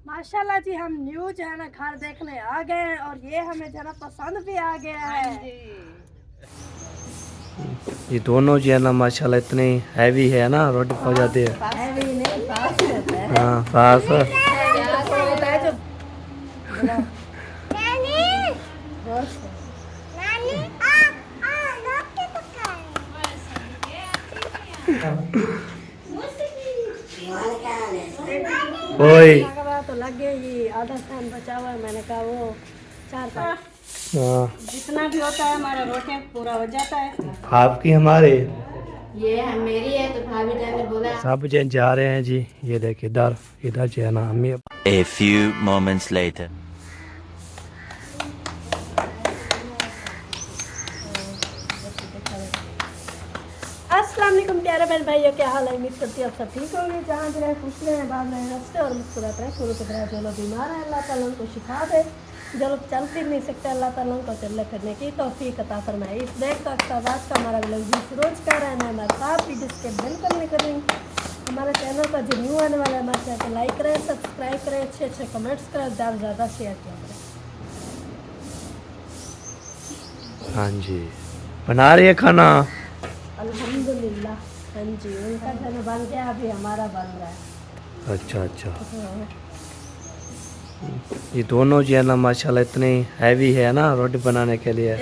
माशाल्लाह जी, हम न्यू जो है ना घर देखने आ गए हैं और ये हमें जो है ना पसंद भी आ गया है। ये दोनों जो है ना माशाल्लाह इतने हैवी है ना, रोटी पक जाती है। हैवी नहीं, फास्ट होता है। हाँ फास्ट। तो होता है जो बोलो, दोस्त। ओए तो लग गए, ये आधा टाइम बचा हुआ है। मैंने कहा वो 4-5 हाँ, जितना भी होता है हमारा रोटी पूरा हो जाता है। आपकी हमारे ये है मेरी है तो भाभी ने बोला सब जन जा रहे हैं जी। ये देखिए इधर इधर जो है ना हमें। A few moments later. अस्सलाम वालेकुम प्यारे बहन भाइयों, क्या हाल है? उम्मीद करती हूँ आप सब ठीक होंगे। जहाँ भी रहे खुश रहें, बात रहें, हंसते और मुस्कुराते रहें। शुरू की तरह जो लोग बीमार हैं अल्लाह ताला उनको शिफा दे, जो लोग चल फिर नहीं सकते अल्लाह ताला उनको चलने फिरने की तौफीक अता फरमाए। इस देख का अक्साबाज का हमारा ब्लॉग जी रोज़ का रहना है हमारे साथ वीडियो के बिल्कुल नहीं करेंगे। हमारे चैनल पर जो न्यू आने वाला है हमारे चैनल को लाइक करें, सब्सक्राइब करें, अच्छे अच्छे कमेंट्स करें, ज़्यादा से ज़्यादा शेयर किया करें। हाँ जी, बना रही है खाना। अल्हम्दुलिल्लाह। हाँ जी, उनका खाना बन गया, अभी हमारा बन रहा है। अच्छा अच्छा। हाँ। ये दोनों जो है ना माशाल्लाह इतने हैवी है ना रोटी बनाने के लिए।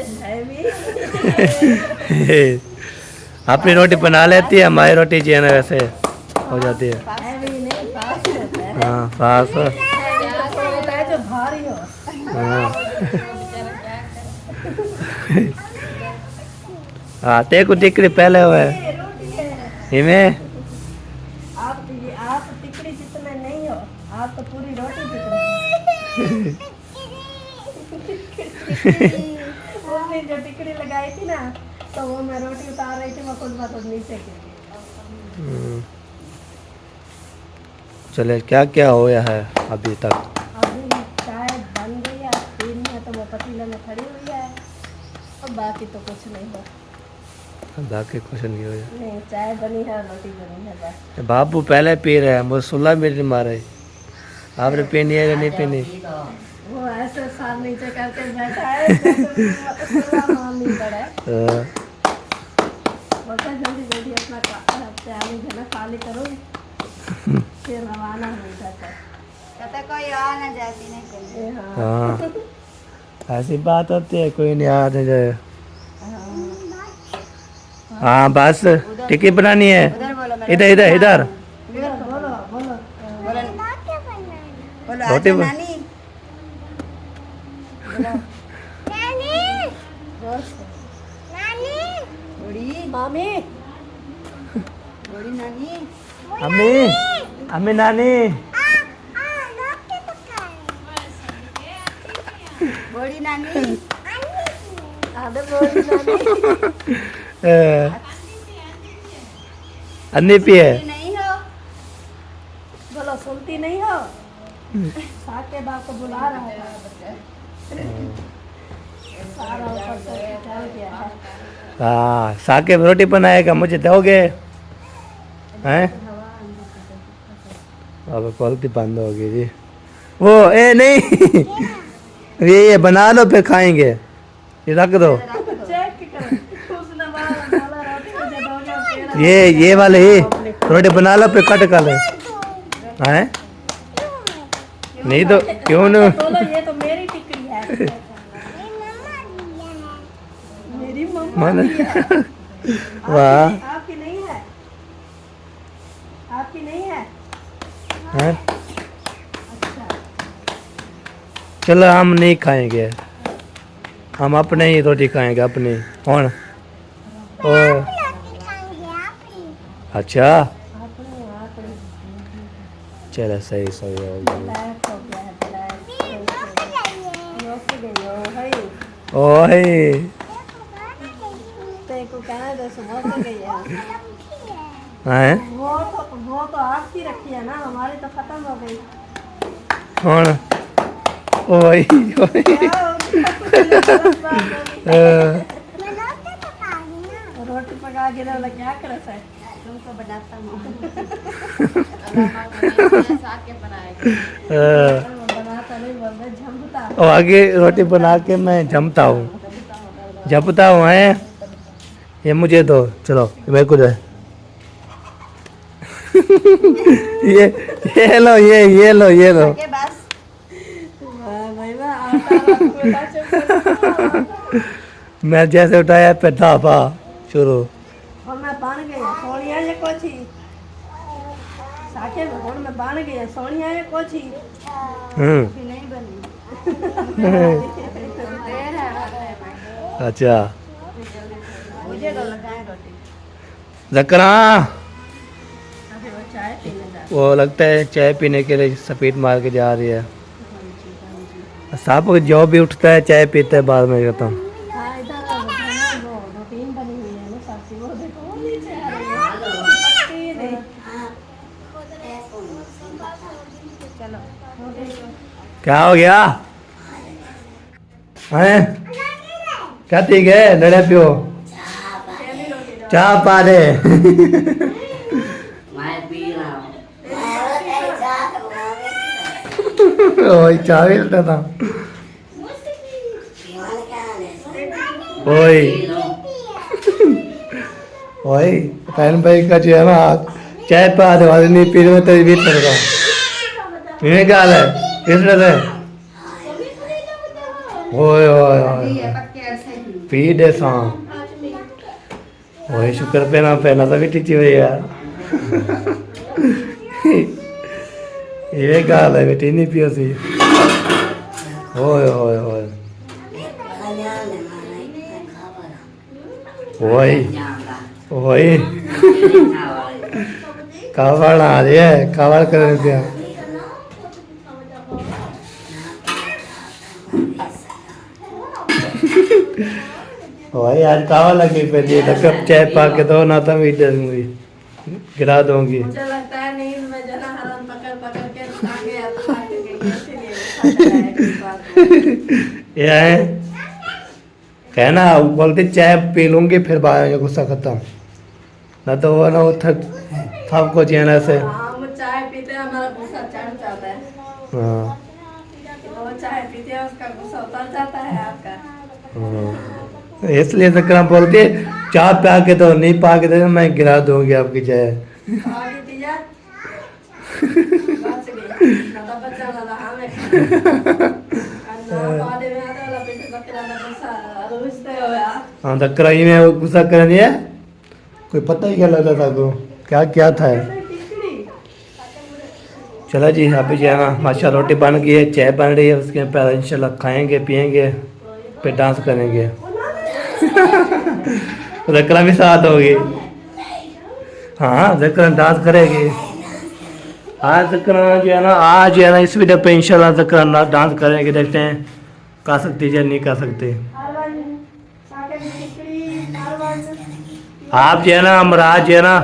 अपनी रोटी बना लेती है, हमारी रोटी जो है ना वैसे हो जाती है। हाँ फास्ट। होता है जो भारी हो। हाँ हाँ, ते को टिकड़ी पहले हुए इमें। आप टिकड़ी जितने नहीं हो, आप तो पूरी रोटी जितने। उसने जो टिकड़ी लगाई थी ना, तो वो मैं रोटी उतार रही थी, मैं खुद ब नीचे गिर गई। चले क्या क्या होया है अभी तक? अभी चाय बन गई है, पीनी है तो वो पतीले में खड़ी हुई है, और बाकी तो कुछ नहीं हो। बाकी कुछ नहीं होया। नहीं, चाय बनी है, रोटी बनी है बस। बाबू पहले पी रहे हैं, मुझे 16 मिनट मारे। आपने पीनी है या नहीं पीनी? वो ऐसे साल नीचे करके बैठा है जैसे मान नहीं पड़ा है। बोलता है जल्दी जल्दी अपना तैयारी है ना खाली करो, फिर रवाना हो जाता है। कहता कोई आ ना जाती नहीं कहीं। हाँ ऐसी बात होती है, कोई नहीं आ जाए। हाँ बस टिक्की बनानी है। इधर इधर इधर बोलो बोलो बोलो रोटी आजा नानी। बड़ी मामी बड़ी नानी अम्मी अम्मी नानी। बड़ी नानी आधे बोली नानी। अन्नी पिए। नहीं हो। बोलो सुनती नहीं हो? साके बाप को बुला रहा है, सारा ऊपर से चल गया है। हाँ साके में रोटी बनाएगा, मुझे दोगे? हैं? अब क्वालिटी बंद होगी जी। वो ए नहीं ये बना लो फिर खाएंगे, ये रख दो। चेक करो, उसने बोला रोटी मुझे दोगे? ये वाले ही रोटी बना लो फिर कट कर ले। हैं? नहीं तो क्यों न? बोलो ये तो मेरी टिकड़ी है। मेरी मम्मा मन की है। वाह। आपकी नहीं है? आपकी नहीं है? हैं? अच्छा, चलो हम नहीं खाएंगे, हम अपने ही रोटी खाएंगे अपनी। कौन? ओ अच्छा आपने आपने चलो सही सही हो गया। ब्लैक हो गया है, ब्लैक रोक गई हो भाई। ओए तेरे को कहना दो, सुबह हो गई है। हैं? वो तो आपकी रखी है ना, हमारी तो खत्म हो गई। कौन? ओए ओए क्या हो गया? रोटी पका के ना क्या करे सर? तुमको बनाता हूँ। बनाता नहीं बोल रहे झमता। और आगे रोटी बना के मैं जमता हूँ, जपता हूँ है। ये मुझे दो, चलो मेरे को दे। ये लो, ये लो, ये लो। के बस वाह भाई वाह, आता रहा तुम्हें बच्चे को। मैं जैसे उठाया पे धापा शुरू। और मैं बन गई सोनिया ये कोची साके में कौन मैं बन गई सोनिया ये कोची अभी नहीं बनी। देर है। अच्छा मुझे तो लगाए रोटी। जकरा अभी वो चाय पीने जा। वो लगता है चाय पीने के लिए स्पीड मार के जा रही है। सांप जो भी उठता है चाय पीता है बाद में खत्म। हाँ इधर वो रूटीन बनी हुई है ना सबकी। वो देखो वो नीचे आ रही है। चलो क्या हो गया हैं? क्या ठीक है लड़े पियो चाह पा दे। ओए चाह भी लेता था। ओए ओए पहन भाई का जो है ना चाय पा दे वाले नहीं पीने में तेरी बीत कर रहा ये क्या हाल है किस तरह से। ओए ओए ओए पी दे सांप। ओए शुक्र पहना पहना तो भी टीची हुई यार। ये क्या हाल है बेटी नहीं पियो सी। ओए ओए ओए ओए ओए कावड़ आ रही है कावड़ कर दिया। ओए आज कावड़ लगी पे जी कप चाय पा के दो ना तो भी दूंगी गिरा दूंगी। मुझे लगता है नींद में जना हरन पकड़ पकड़ के आ गया तो थक गई इसीलिए ये है कहना बोलते चाय पी लूंगी फिर बाद में गुस्सा खत्म ना तो वो ना वो थक थक को चैना से। हम चाय पीते हैं हमारा गुस्सा चढ़ जाता है। हाँ वो चाय पीते हैं उसका गुस्सा उतर जाता है आपका। हाँ। इसलिए तकराम बोलती है चाय पा के तो नहीं पा के दे मैं गिरा दूंगी आपकी चाय। आगे दिया बच गई ना तो बच्चा ना तो हमें ना पाले में आता वाला पेट बकरा ना गुस्सा रुसते हो यार। हाँ तकरा ही में गुस्सा कर दिया कोई पता ही क्या लगता था को क्या क्या था। चलो जी अभी जो है ना माशा रोटी बन गई है चाय बन रही है उसके बाद इंशाल्लाह खाएंगे पिएंगे फिर डांस करेंगे। जकरा भी साथ होगी। हाँ जकरा डांस करेगी। आज जकरा जो है ना आज है ना इस वीडियो पे इंशाल्लाह जकरा डांस करेंगे देखते हैं कर सकती है नहीं कर सकते। आप जो है ना हम रात जो है ना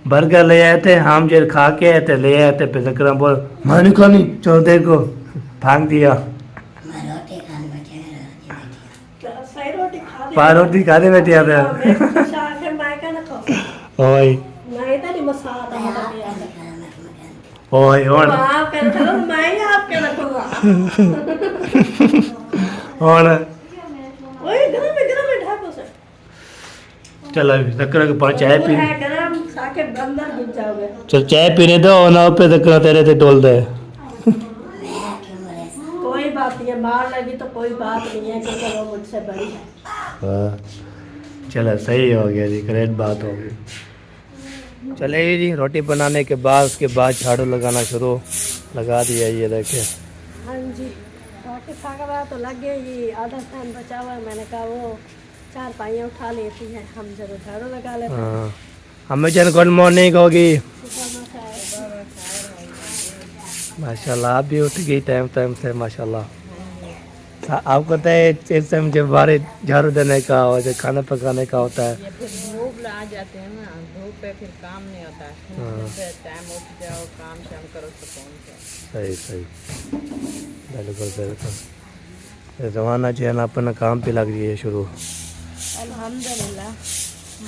बर्गर ले आए थे हम जो खा के आए थे ले आए थे फिर जकरा बोल मैं नहीं खानी चलो देर को भाग दिया। सही रोटी खा ली। पार रोटी खाने बैठे आते मैं शाके मायका ना खा। ओए नहीं तो नहीं मसाला टमाटर दिया है। ओए और आप कहते चलो मैं ही आपके रखूंगा। और ओए गरम है ढाको से। चलो जकरा के पास चाय पी है गरम शाके अंदर घुस जाओगे। चल चाय पीने दो ना पे जकरा तेरे से डोल दे। कोई बात नहीं है मार लगी तो कोई बात नहीं है क्योंकि वो मुझसे बड़ी है। हाँ चलो सही हो गया जी ग्रेट बात हो गई। चलेगी जी रोटी बनाने के बाद उसके बाद झाड़ू लगाना शुरू लगा दिया ये देखे। हाँ जी रोटी खा के बाद तो लग गया ये आधा टाइम बचा हुआ है। मैंने कहा वो चार पाइयाँ उठा लेती है हम जरूर झाड़ू लगा लेते हैं। हाँ हमें चल गुड मॉर्निंग होगी माशाल्लाह आप भी उठ गई टाइम टाइम से माशाल्लाह। आपको पता है इस टाइम जब बारे झाड़ू देने का और जब खाना पकाने का होता है फिर धूप आ जाते हैं ना धूप पे फिर काम नहीं होता है। टाइम उठ जाओ काम शाम करो तो कौन सा सही सही बिल्कुल बिल्कुल जमाना जो है ना अपना काम पे लग रही है शुरू अल्हम्दुलिल्लाह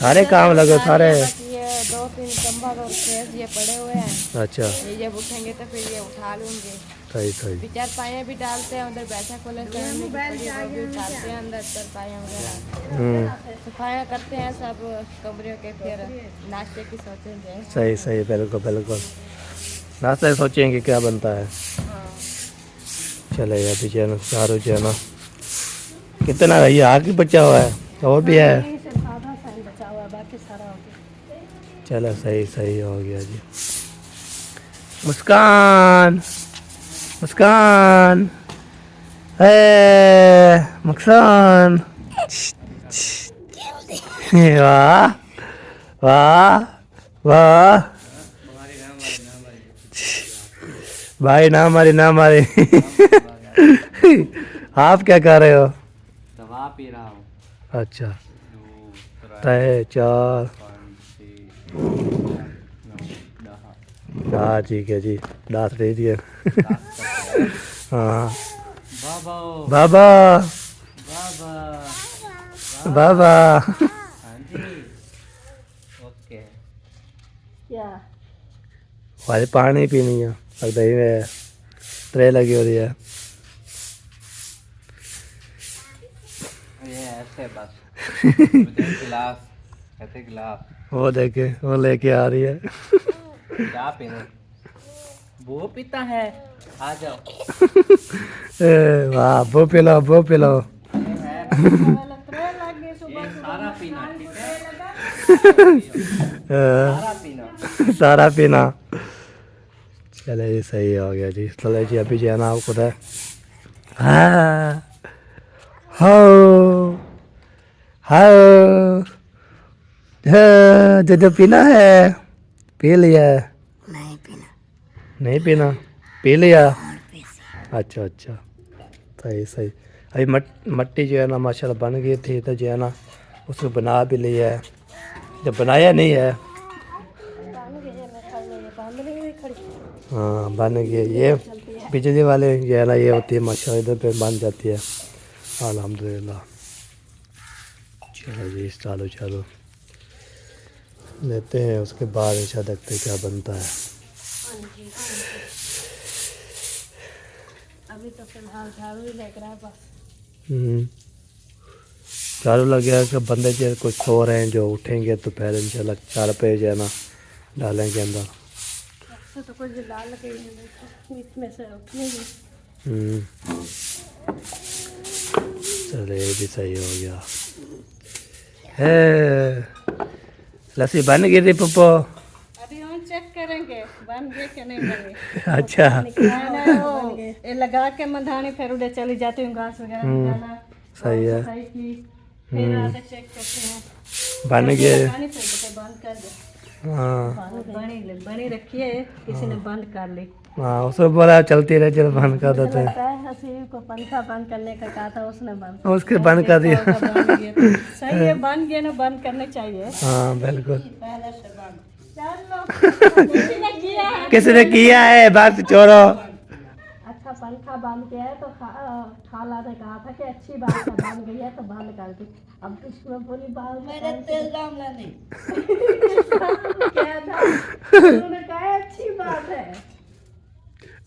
सारे काम लगे सारे ये 2-3 कंबल और फ्रेश ये पड़े हुए हैं। अच्छा, ये जब उठेंगे तो फिर ये उठा लूंगे। सही सही। विचार पाए भी डालते हैं उधर, बैठा खोले से हम लोग पड़ी वो भी डालते हैं अंदर पर पाए वगैरह। सफाइयाँ करते हैं सब कमरे के, फिर नाश्ते की सोचेंगे। सही सही, बिल्कुल बिल्कुल। नाश्ता सोचेंगे क्या बनता है। चलेगा अभी जो है ना, चारों जो है ना, कितना है ये आगे बचा हुआ है और भी है। सिर्फ आधा साइन बचा हुआ है, बाकी सारा हो गया। चलो सही सही हो गया जी। मुस्कान, मुस्कान, मुस्कान, वाह वाह वाह, भाई ना मारे ना मारे। आप क्या कर रहे हो? दवा पी रहा हूँ। अच्छा, 3 4 हाँ ठीक है जी, 10 दे दिए। हाँ बाबा बाबा बाबा बाबा। हाँ जी, ओके। क्या वाले पानी पीनी है, लगता ही में ट्रे लगी हो रही है। ये ऐसे बस मुझे गिलास, ऐसे गिलास वो देखे, वो लेके आ रही है। क्या पीने, वो पीता है, आ जाओ। वाह, वो पिलाओ वो पिलाओ। ये सारा पीना, ठीक है, सारा पीना। सारा पीना। चले जी, सही हो गया जी। चले जी, अभी जो है ना आपको है हाँ हो हाँ, जो पीना है पी लिया। नहीं पीना, पी लिया। अच्छा अच्छा, सही सही। अभी मट्टी जो है ना माशाल्लाह बन गई थी, तो जो है ना उसको बना भी लिया है। जब बनाया नहीं है, हाँ बन गई। ये बिजली वाले जो है ना, ये होती है माशाल्लाह, इधर पे बन जाती है। अल्हम्दुलिल्लाह। चलो जी, चालो चालो लेते हैं, उसके बाद ऐसा देखते हैं क्या बनता है। अभी तो फिलहाल झाड़ू ही लग रहा है बस। चालू लग गया कि बंदे जो कुछ सो रहे हैं, जो उठेंगे तो पहले इंशाल्लाह 4 पे जो है ना डालेंगे अंदर। ऐसे तो कुछ डाल के बीच में से उठेंगे। चले, ये भी सही हो गया है। लस्सी बन गई थी पप्पो। अभी हम चेक करेंगे बन गए कि नहीं बने। अच्छा, ये लगा के मधानी फिर उधर चली जाती हूँ, घास वगैरह निकाला, सही है। सफाई की, फिर आके चेक करते हैं। बन गए। लगानी फिर बता बंद कर दे। हाँ बनी रखी है, किसी ने बंद कर ली। हाँ, उसने बोला चलती रहे, चलो बंद कर देते हैं। लगता है हसीब को पंखा बंद करने का कहा था, उसने बंद उसके बंद कर दिया। बन गया। सही है, बन गया ना, बंद करने चाहिए। हाँ बिल्कुल। चलो किसी ने किया है। किसी ने किया है, बात छोड़ो। अच्छा पंखा बंद किया है तो खाला ने कहा था कि अच्छी बात है, बन गई है तो बंद कर दी। अब इसमें बुरी बात मेरे तेल दाम लाने क्या था, उन्होंने कहा अच्छी बात है।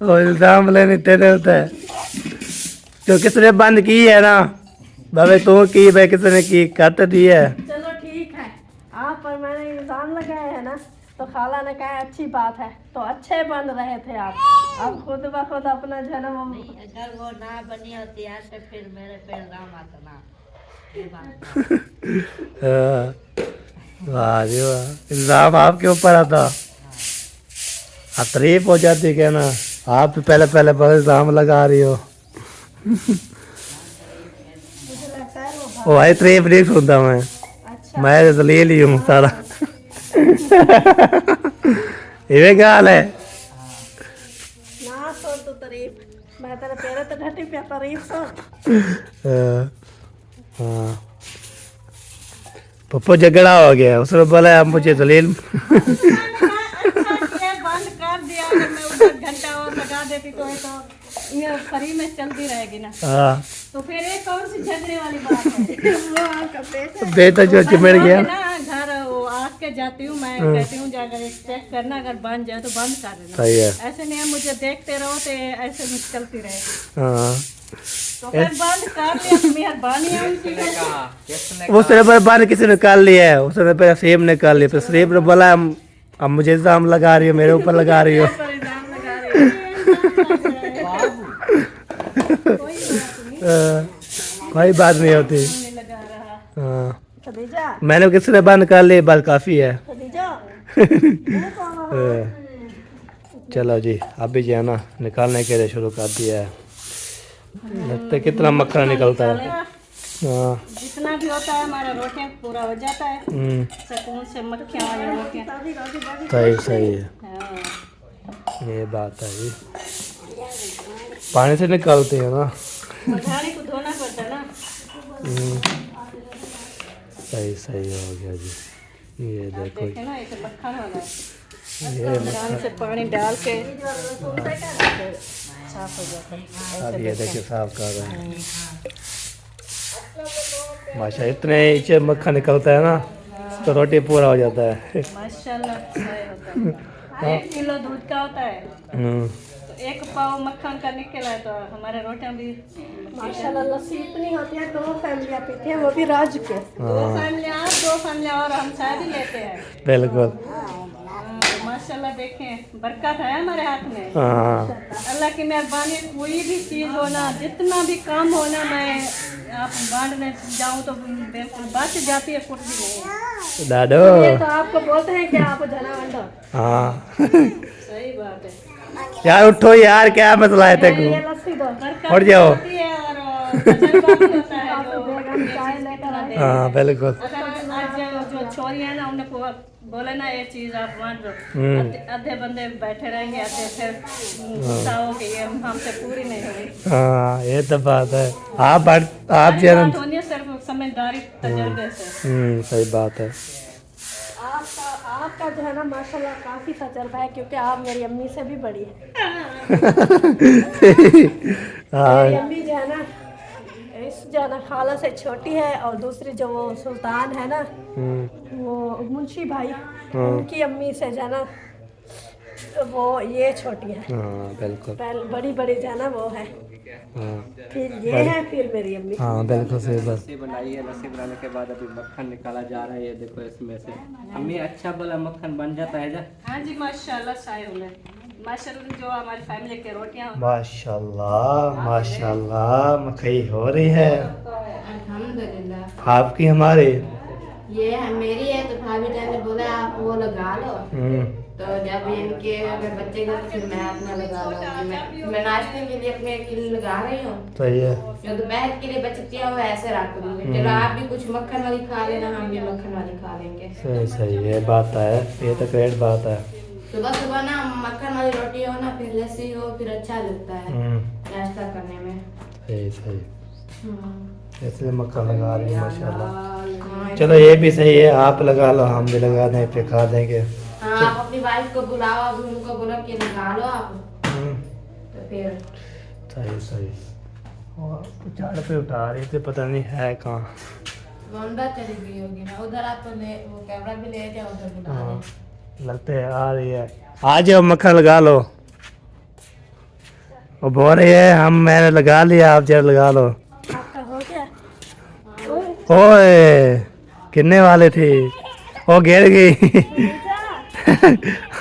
और इल्जाम लेने तेरे होता है, तो किसने बंद की है ना बाबे, तू की भाई, किसने की कहते दी है। चलो ठीक है, आप पर मैंने इल्जाम लगाया है ना, तो खाला ने कहा अच्छी बात है, तो अच्छे बन रहे थे आप। अब खुद ब खुद अपना जन्म। अगर वो ना बनी होती है तो फिर मेरे पे इल्जाम आता ना। ये बात वाह जी वाह, इल्जाम आपके ऊपर आता। आप तारीफ हो जाती क्या ना, आप भी पहले पहले बहुत इल्जाम लगा रही हो। मुझे लगता है वो भाई तारीफ नहीं सुनता मैं तो ले ली हूँ सारा। ये गाल है ना सो तो तारीफ, मैं तेरे पेरे तो ढटी पे तारीफ सो। हाँ, पप्पो झगड़ा हो गया, उसने बोला अब मुझे दलील। बंद कर दिया, अगर मैं उधर घंटा और लगा देती तो ये फ्री में चलती रहेगी ना। हाँ, तो फिर ये कौन सी झगड़े वाली बात है। वो आपका बेटा बेटा जो चिमड़ गया। ना घर वो आग के जाती हूँ, मैं कहती हूँ अगर चेक करना, अगर बन जाए तो बंद कर देना। सही है। ऐसे नहीं है मुझे देखते रहो तो ऐसे चलती रहे। हाँ तो फिर बंद कर लिया, मेहरबानी है उनकी। कहा किसने उस समय पर बाहर किसी ने निकाल लिया है, उस समय पर सेब निकाल लिया, फिर सेब ने बोला अब मुझे इल्जाम लगा रही हो, मेरे ऊपर लगा रही हो। पर इल्जाम लगा रही है। कोई बात नहीं होती। नहीं लगा रहा। हाँ खदीजा, मैंने किसी ने बाहर निकाल लिया, बात काफ़ी है। खदीजा। चलो जी, अभी जो है ना निकालने के लिए शुरू कर दिया है। लगता है कितना मक्खन निकलता है। हाँ जितना भी होता है हमारा रोटियां पूरा हो जाता है सुकून से, मक्खियाँ वाली रोटियां। सही सही है, हाँ। ये बात है जी। पानी से निकालते हैं ना। मठारी को धोना पड़ता है ना। सही सही हो गया जी। ये देखो देखे ना, इसे मक्खन वाला है। ये मक्खन से पानी डाल के साफ हो जाता है। अब ये देखिए साफ कर रहे हैं। माशा इतने नीचे मक्खन निकलता है ना तो रोटी पूरा हो जाता है। माशाल्लाह सही होता है। 1 किलो दूध का होता है तो 1 पाव मक्खन का निकला है, तो हमारे रोटियां भी माशाल्लाह लस्सी इतनी होती है। 2 फैमिलियाँ पीती हैं, वो भी राज के। 2 फैमिलियाँ, 2 फैमिलियाँ और हम शायद ही लेते हैं। बिल्कुल। माशाल्लाह देखें, बरकत है हमारे हाथ में। हाँ अल्लाह की मेहरबानी। कोई भी चीज़ हो ना, जितना भी काम हो ना, मैं आप बांटने जाऊँ तो बिल्कुल बच जाती है, कुछ भी नहीं। दादो। ये तो आपको बोलते हैं कि आप जना वंडो। हाँ सही बात है। यार उठो यार, क्या मसला है तेरे ये को? लस्सी दो, बरकत उठ जाओ। होती है और तजर्बा भी होता है जो बेगम चाय लेकर आते हैं। हाँ बिल्कुल। अगर आज जो छोरी है ना, उन्हें बोले ना ये चीज़ आप बांट दो, आधे बंदे बैठे रहेंगे, आधे फिर गुस्सा हो कि ये हमसे पूरी नहीं हुई। हाँ ये तो बात है। आप सारी जो बात होनी है सिर्फ समझदारी तजर्बे से। सही बात है। आपका जो है ना माशाल्लाह काफ़ी तजर्बा है, क्योंकि आप मेरी अम्मी से भी बड़ी है। हाँ मेरी अम्मी जो है ना, इस जो है ना खाला से छोटी है, और दूसरी जो वो सुल्तान है ना, वो मुंशी भाई, उनकी अम्मी से जो है ना वो ये छोटी है। हाँ बिल्कुल। पहले बड़ी बड़ी जो है ना वो है, हाँ फिर ये है, फिर मेरी अम्मी। हाँ बिल्कुल सही बात। लस्सी बनाई है। लस्सी बनाने के बाद अभी मक्खन निकाला जा रहा है। ये देखो इसमें से अम्मी अच्छा बोला मक्खन बन जाता है जा। हाँ जी माशाल्लाह साहिब है। माशाल्लाह जो हमारी फैमिली की रोटियां माशाल्लाह माशाल्लाह मकई हो रही है अल्हम्दुलिल्लाह। आपकी हमारी। ये है मेरी है, तो भाभी जान ने बोला आप वो लगा लो। तो जब इनके अगर बच्चे गए तो फिर मैं अपना लगा लूँगी। मैं नाश्ते के लिए अपने के लिए लगा रही हूँ, सही है। जो दोपहर के लिए बचती है वो ऐसे रख दूँगी। चलो आप भी कुछ मक्खन वाली खा लेना, हम भी मक्खन वाली खा लेंगे। सही सही ये बात है, ये तो ग्रेट बात है। सुबह सुबह ना मक्खन वाली रोटी हो ना, फिर लस्सी हो, फिर अच्छा लगता है नाश्ता करने में। सही सही, इसलिए मक्खन लगा रही है माशाल्लाह। चलो ये भी सही है, आप लगा लो हम भी लगा दें, फिर खा देंगे। हाँ आप अपनी वाइफ को बुलाओ, अभी उनको बोलो कि लगा लो आप, तो फिर सही सही। और झाड़ पे उठा रही थी, पता नहीं है कहाँ। गोंदा चली गई होगी ना उधर। आप तो ले वो कैमरा भी ले जाओ उधर बुला हाँ लगते है आ रही है। आ जाओ मक्खन लगा लो। वो बोल रही है हम मैंने लगा लिया, आप जरा लगा लो। आपका हो गया? ओए कितने वाले थे, वो गिर गई।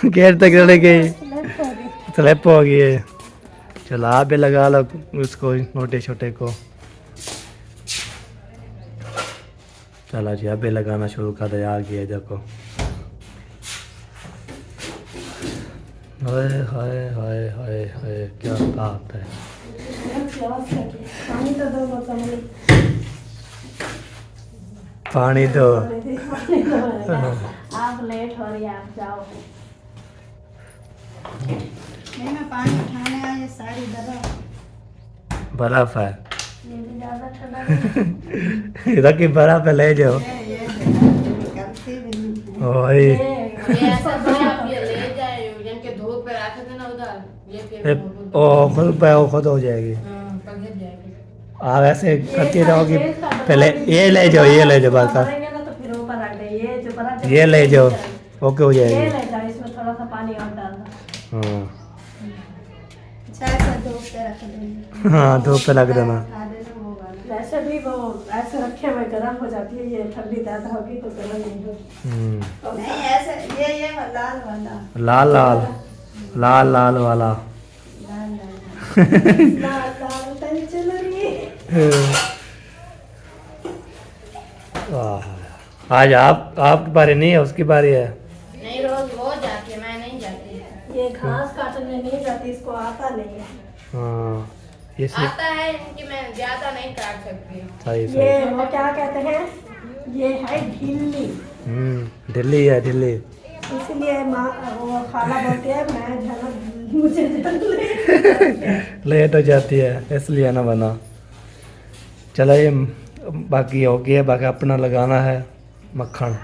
गिर तक गिर गई, स्लिप हो गई है। चलो आप भी लगा लो उसको, मोटे छोटे को। चलो जी अब भी लगाना शुरू कर दे। आ गया देखो। हाय हाय हाय हाय हाय क्या बात है। पानी तो दो बोतल में। पानी दो। आप लेट हो रही है, आप जाओ। नहीं मैं पानी उठाने आई, सारी बर्फ है। ये भी ज़्यादा ठंडा नहीं। इधर की बर्फ है, ले जाओ। ओए ये ऐसा तो आप ये ले जाए, जिनके धूप पे रखे थे ना उधर, ये फिर ओ खुद पे वो खुद हो जाएगी। पघिर जाएगी। आप ऐसे करती रहोगी। पहले ये ले जाओ, ये ले जाओ बस। ना तो फिर ऊपर रख दे, ये जो बड़ा ये ले जाओ, ओके हो ये जाएगी। ले जाओ, इसमें थोड़ा सा पानी और डालना। हाँ चाय का धूप पे रख देंगे। हाँ, धूप पे लग देना। वैसे भी वो ऐसे रखे हुए गर्म हो जाती है, ये ठंडी ज़्यादा होगी तो गर्म नहीं होगी। नहीं ऐसे ये लाल वाला, लाल लाल लाल लाल वाला। लाल लाल तन चल रही है। आज आपकी बारी नहीं है, उसकी बारी है। नहीं, रोज वो जाती है, मैं नहीं जाती। ये घास काटने नहीं जाती, इसको आता नहीं है। हाँ इसलिए आता है कि मैं ज्यादा नहीं काट सकती। सही ये सही। वो क्या कहते हैं, ये है ढिल्ली, दिल्ली है दिल्ली। इसलिए माँ वो खाला बोलती है मैं झलक मुझे झलक लेट हो जाती है इसलिए ना बना। चलो ये बाकी हो गया, बाकी अपना लगाना है मक्खन।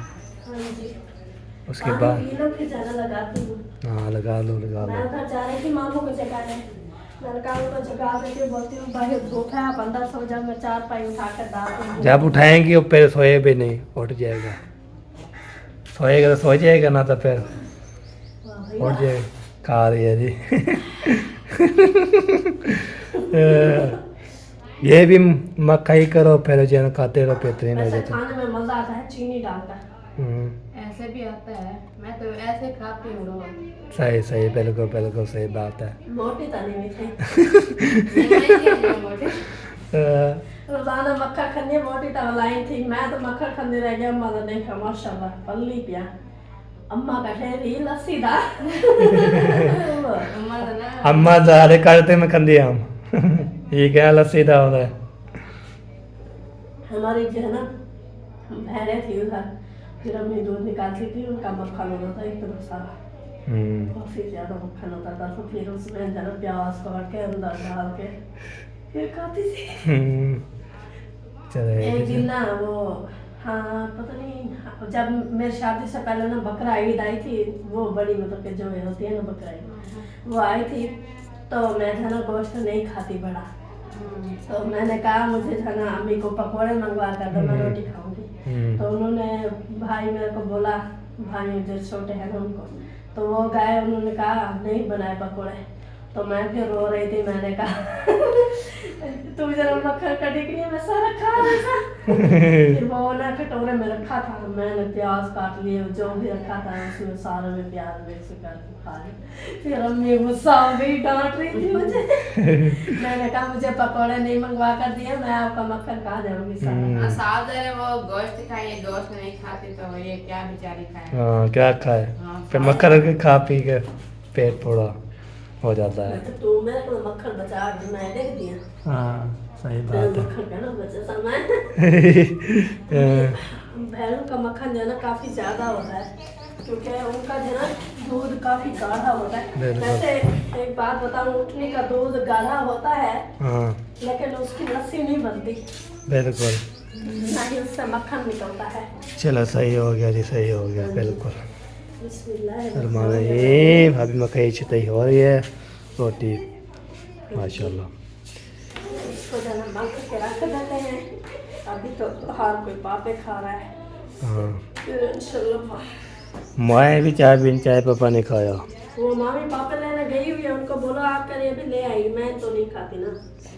उसके बाद फिर ज़्यादा लगाती हूँ। हाँ लगा लो लगा मैं लो। उधर जा रही थी मामू को जगाने, मैंने कहा उनको जगा देती बोलती हूँ भाई धूप है, आप अंदर सो जाओ, मैं चारपाई उठा कर डाल दूँगी। जब उठाएंगे वो फिर सोए भी नहीं, उठ जाएगा। सोएगा तो सो जाएगा, ना तो फिर वाह उठ भैया, जाएगा। खा रही है जी। ये भी मक्खी करो फिर जो है ना खाते रहो, बेहतरीन हो वैसे जाता है। खाने में मज़ा आता है चीनी डालकर। ऐसे भी आता है, मैं तो ऐसे खाती हूँ रोज। सही सही, बिल्कुल बिल्कुल सही बात है। मोटी तली नहीं थी, मोटे। रोजाना मक्खन खन्नी मोटी तलाई थी, मैं तो मक्खन खन्नी रह गया। अम्मा ने देखा माशाल्लाह पल्ली पिया, अम्मा का ठहरी लस्सी दा। अम्मा ज़्यादा करते में कंदी हम। ये क्या लस्सी था उधर। हमारी जो है ना बहनें थी उधर, फिर अम्मी दूध निकालती थी, उनका मक्खन होता था इतना सारा, काफी ज्यादा मक्खन होता था। तो फिर उसमें जरा प्याज काट के अंदर डाल के फिर खाती थी। चलो एक दिन ना वो, हाँ पता नहीं, जब मेरी शादी से पहले ना बकरा ईद आई थी, वो बड़ी मतलब कि जो होती है ना बकरा ईद, वो आई थी। तो मैं जो है ना गोश्त नहीं खाती बड़ा, तो मैंने कहा मुझे जो है ना अम्मी को पकौड़े मंगवा कर दो, मैं रोटी खाऊंगी। तो उन्होंने भाई मेरे को बोला, भाई जो छोटे हैं ना उनको, तो वो गए, उन्होंने कहा नहीं बनाए पकौड़े। तो मैं फिर रो रही थी, मैंने कहा तू जरा मक्खन का टिकनी में सारा खा रहा। फिर वो ना कटोरे में रखा था, मैंने प्याज काट लिए, जो भी रखा था उसमें सारे में प्याज मिक्स करके खा लिया। फिर अम्मी गुस्सा हो गई, डांट रही थी मुझे। मैंने कहा मुझे पकौड़े नहीं मंगवा कर दिए, मैं आपका मक्खन खा जाऊंगी सारा। साहब जरा वो गोश्त खाइए, गोश्त नहीं खाती तो ये क्या बेचारी खाए। हाँ क्या खाए, फिर मक्खन के खा पी के पेट थोड़ा हो जाता है। तो तू मेरे को मक्खन बचा के मैं देख दिया, हाँ सही मेरा बात है। मक्खन का ना बचा समय। भैंसों का मक्खन जो है ना काफी ज्यादा होता है, क्योंकि उनका जो है ना दूध काफी गाढ़ा होता है। बिल्कुल। वैसे एक बात बताऊं, उठने का दूध गाढ़ा होता है, हाँ लेकिन उसकी लस्सी नहीं बनती, बिल्कुल। ना ही उससे मक्खन निकलता है। चलो सही हो गया जी, सही हो गया बिल्कुल। बिस्मिल्लाह। फरमाना ये भाभी मकई छिताई हो रही है, रोटी माशाल्लाह। इसको जो है ना मख के रख देते हैं, अभी तो हर कोई पापे खा रहा है, हाँ फिर इंशाल्लाह। मैं भी चाय बिन चाय पापा ने खाया। वो मामी पापा लेने गई हुई है, उनको बोलो आपके लिए भी ले आई, मैं तो नहीं खाती ना।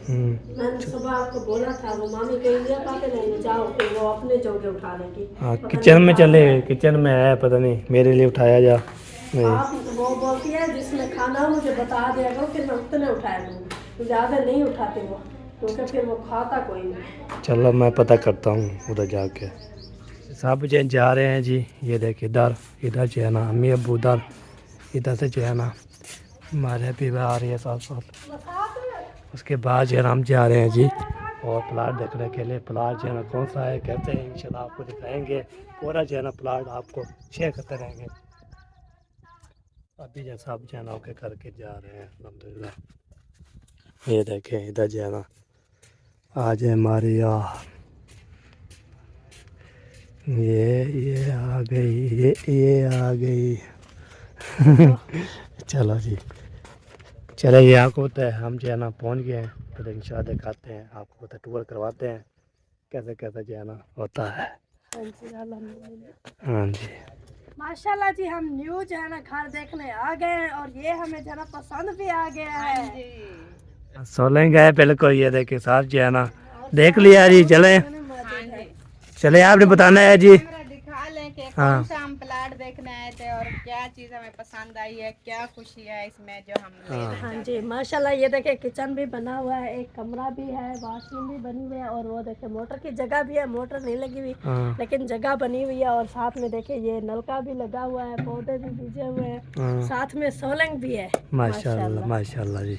मैंने सुबह आपको बोला था, वो मामी कही दिया पापा लेने जाओ, फिर वो अपने जोगे उठा लेगी। हाँ पता किचन नहीं में कहाँ चले, है। किचन में है, पता नहीं मेरे लिए उठाया जा नहीं। आप वो बोलती है जिसमें खाना हो मुझे बता दिया करो, फिर मैं उतने उठाया दूँगी, ज़्यादा नहीं उठाती वो, क्योंकि फिर वो खाता कोई नहीं। चलो मैं पता करता हूँ उधर जाके। सब जो जा रहे हैं जी, ये देखिए इधर इधर जो है ना अम्मी अब्बू उधर, इधर से जो है ना हमारे भी आ रही है साथ साथ। उसके बाद जो है ना हम जा रहे हैं जी और प्लाट देखने के लिए। प्लाट जो है ना कौन सा है, कैसे है, इंशाल्लाह आपको दिखाएंगे पूरा जो है ना प्लाट, आपको शेयर करते रहेंगे। अभी जैसा आप जो है ना ओके करके जा रहे हैं अल्हम्दुलिल्लाह। ये देखें इधर जो है ना आज है हमारी ये आ गई, ये आ गई। चलो जी, चले ये आपको तो हम जो है ना पहुँच गए हैं, तो इंशाल्लाह दिखाते हैं आपको, तो टूर करवाते हैं कैसे कैसे जो है ना होता है। हाँ जी अल्हम्दुलिल्लाह। हाँ जी माशाल्लाह जी, हम न्यू जो है ना घर देखने आ गए हैं और ये हमें जो है ना पसंद भी आ गया है। सोलह गए पहले को ये देखे साहब जो है ना देख लिया जी। चले चले आपने बताना है जी। दिखा लें कि हाँ। कौन सा हम प्लाट देखने आए थे और क्या चीज़ हमें पसंद आई है, क्या खुशी है इसमें जो हम ले रहे हैं। हाँ जी माशाल्लाह, ये देखे किचन भी बना हुआ है, एक कमरा भी है, वॉशरूम भी बनी हुई है और वो देखे मोटर की जगह भी है। मोटर नहीं लगी हुई हाँ। लेकिन जगह बनी हुई है और साथ में देखे ये नलका भी लगा हुआ है, पौधे भी बीजे हुए हैं, हाँ। साथ में सोलंग भी है। माशाल्लाह माशाल्लाह जी।